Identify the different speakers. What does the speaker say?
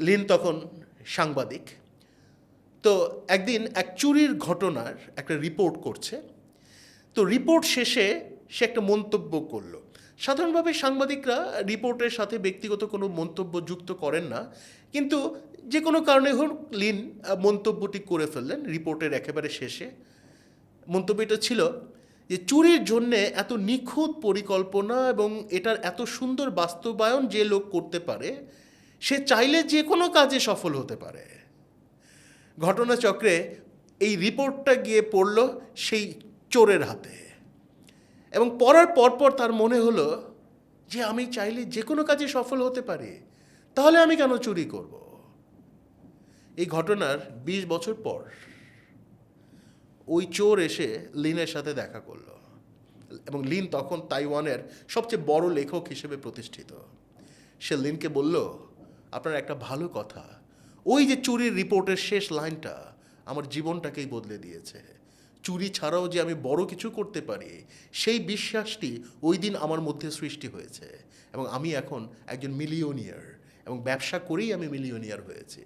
Speaker 1: Lin তখন সাংবাদিক। তো একদিন এক চুরির ঘটনার একটা রিপোর্ট করছে। তো রিপোর্ট শেষে সে একটা মন্তব্য করলো। সাধারণভাবে সাংবাদিকরা রিপোর্টের সাথে ব্যক্তিগত কোনো মন্তব্য যুক্ত করেন না, কিন্তু যে কোনো কারণে হোক লিন মন্তব্যটি করে ফেললেন রিপোর্টের একেবারে শেষে। মন্তব্যটা ছিল যে চুরির জন্যে এত নিখুঁত পরিকল্পনা এবং এটার এত সুন্দর বাস্তবায়ন যে লোক করতে পারে সে চাইলে যে কোনো কাজে সফল হতে পারে। ঘটনাচক্রে এই রিপোর্টটা গিয়ে পড়ল সেই চোরের হাতে, এবং পড়ার পরপর তার মনে হলো যে আমি চাইলে যে কোনো কাজে সফল হতে পারি, তাহলে আমি কেন চুরি করব। এই ঘটনার ২০ বছর পর ওই চোর এসে লিনের সাথে দেখা করলো, এবং লিন তখন তাইওয়ানের সবচেয়ে বড় লেখক হিসেবে প্রতিষ্ঠিত। সে লিনকে বলল, আপনার একটা ভালো কথা, ওই যে চুরির রিপোর্টের শেষ লাইনটা আমার জীবনটাকেই বদলে দিয়েছে। চুরি ছাড়াও যে আমি বড় কিছু করতে পারি সেই বিশ্বাসটি ওই দিন আমার মধ্যে সৃষ্টি হয়েছে, এবং আমি এখন একজন মিলিয়নিয়ার, এবং ব্যবসা করেই আমি মিলিয়নিয়ার হয়েছি।